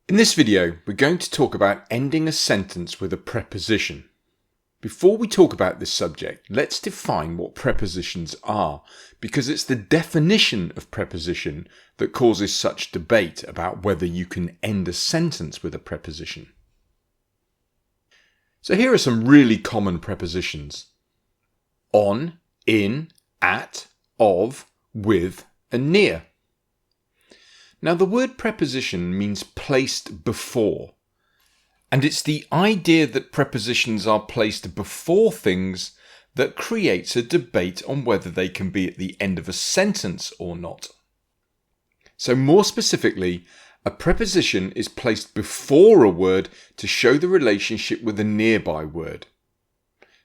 In this video, we're going to talk about ending a sentence with a preposition. Before we talk about this subject, let's define what prepositions are, because it's the definition of preposition that causes such debate about whether you can end a sentence with a preposition. So here are some really common prepositions: on, in, at, of, with, and near. Now the word preposition means placed before, and it's the idea that prepositions are placed before things that creates a debate on whether they can be at the end of a sentence or not. So more specifically, a preposition is placed before a word to show the relationship with a nearby word.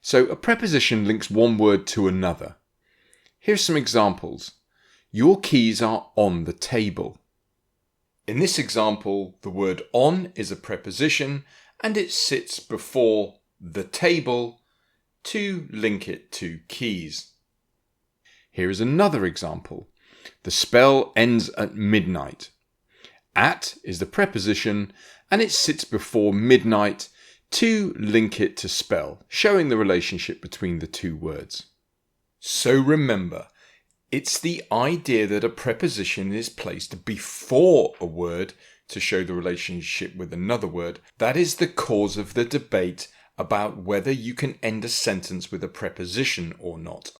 So a preposition links one word to another. Here's some examples. Your keys are on the table. In this example, the word on is a preposition and it sits before the table to link it to keys. Here is another example. The spell ends at midnight. At is the preposition and it sits before midnight to link it to spell, showing the relationship between the two words. So remember, it's the idea that a preposition is placed before a word to show the relationship with another word. That is the cause of the debate about whether you can end a sentence with a preposition or not.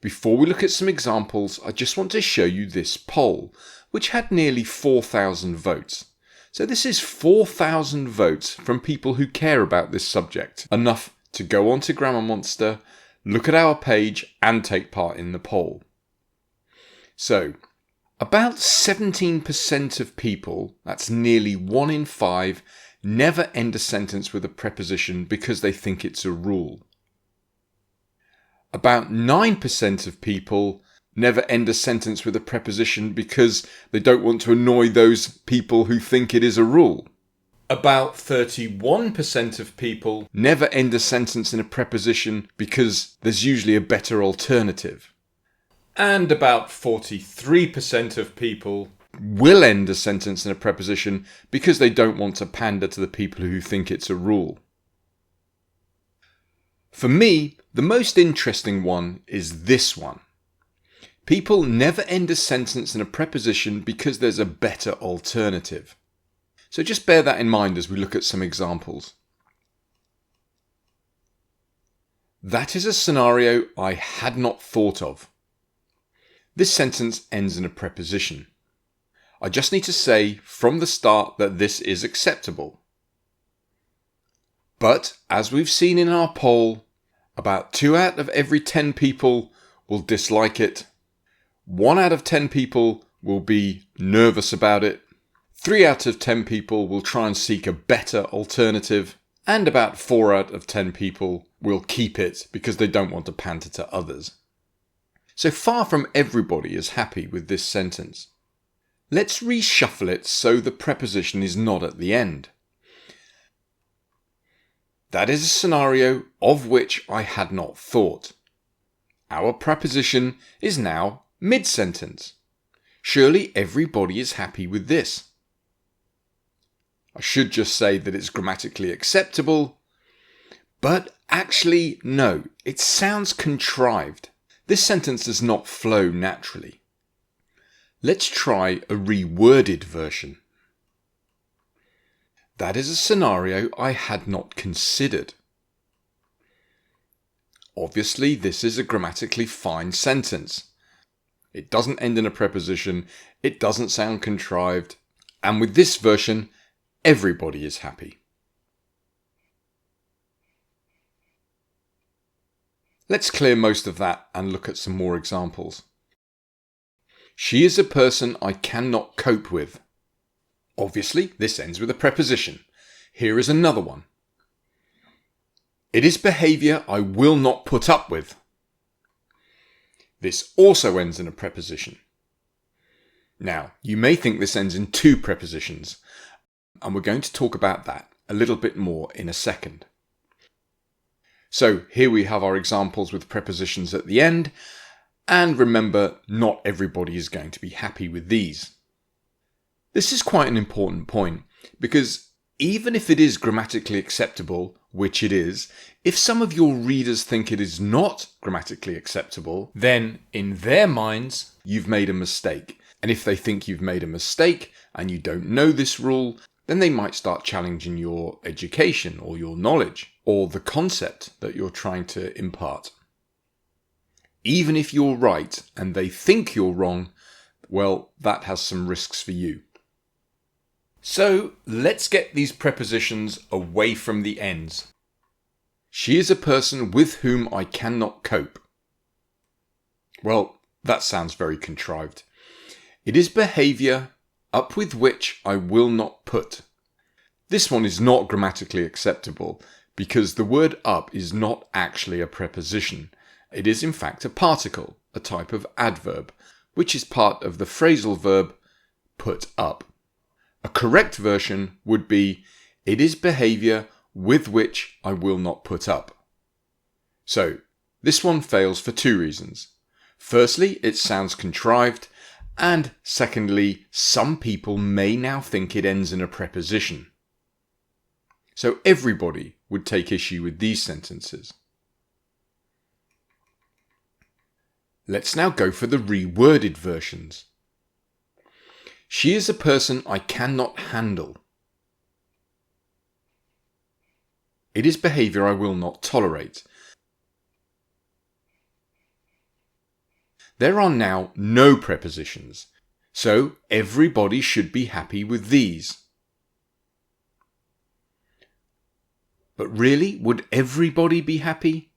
Before we look at some examples, I just want to show you this poll, which had nearly 4,000 votes. So this is 4,000 votes from people who care about this subject, enough to go on to Grammar Monster, look at our page and take part in the poll. So, about 17% of people, that's nearly 1 in 5, never end a sentence with a preposition because they think it's a rule. About 9% of people never end a sentence with a preposition because they don't want to annoy those people who think it is a rule. About 31% of people never end a sentence in a preposition because there's usually a better alternative. And about 43% of people will end a sentence in a preposition because they don't want to pander to the people who think it's a rule. For me, the most interesting one is this one. People never end a sentence in a preposition because there's a better alternative. So just bear that in mind as we look at some examples. That is a scenario I had not thought of. This sentence ends in a preposition. I just need to say from the start that this is acceptable. But as we've seen in our poll, about 2 out of every 10 people will dislike it. 1 out of 10 people will be nervous about it. 3 out of 10 people will try and seek a better alternative, and about 4 out of 10 people will keep it because they don't want to pander to others. So far from everybody is happy with this sentence. Let's reshuffle it so the preposition is not at the end. That is a scenario of which I had not thought. Our preposition is now mid-sentence. Surely everybody is happy with this. I should just say that it's grammatically acceptable, but actually no, it sounds contrived. This sentence does not flow naturally. Let's try a reworded version. That is a scenario I had not considered. Obviously, this is a grammatically fine sentence. It doesn't end in a preposition, it doesn't sound contrived, and with this version, everybody is happy. Let's clear most of that and look at some more examples. She is a person I cannot cope with. Obviously, this ends with a preposition. Here is another one. It is behaviour I will not put up with. This also ends in a preposition. Now, you may think this ends in 2 prepositions, and we're going to talk about that a little bit more in a second. So here we have our examples with prepositions at the end, and remember, not everybody is going to be happy with these. This is quite an important point because even if it is grammatically acceptable, which it is, if some of your readers think it is not grammatically acceptable, then in their minds, you've made a mistake. And if they think you've made a mistake and you don't know this rule, then they might start challenging your education or your knowledge or the concept that you're trying to impart. Even if you're right and they think you're wrong, well, that has some risks for you. So let's get these prepositions away from the ends. She is a person with whom I cannot cope. Well, that sounds very contrived. It is behaviour up with which I will not put. This one is not grammatically acceptable because the word up is not actually a preposition. It is in fact a particle, a type of adverb, which is part of the phrasal verb put up. A correct version would be, it is behaviour with which I will not put up. So, this one fails for two reasons. Firstly, it sounds contrived, and secondly, some people may now think it ends in a preposition. So everybody would take issue with these sentences. Let's now go for the reworded versions. She is a person I cannot handle. It is behaviour I will not tolerate. There are now no prepositions, so everybody should be happy with these. But really, would everybody be happy?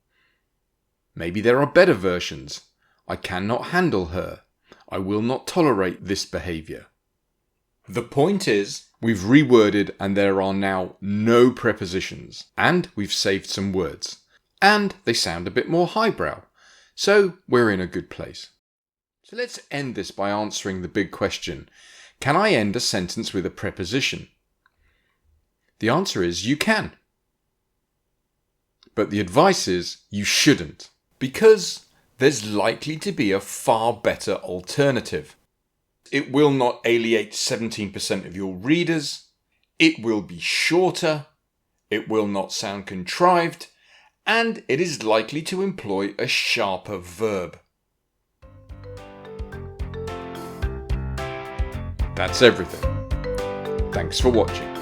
Maybe there are better versions. I cannot handle her. I will not tolerate this behaviour. The point is, we've reworded and there are now no prepositions. And we've saved some words. And they sound a bit more highbrow. So we're in a good place. So let's end this by answering the big question. Can I end a sentence with a preposition? The answer is you can. But the advice is you shouldn't. Because there's likely to be a far better alternative. It will not alienate 17% of your readers. It will be shorter. It will not sound contrived. And it is likely to employ a sharper verb. That's everything. Thanks for watching.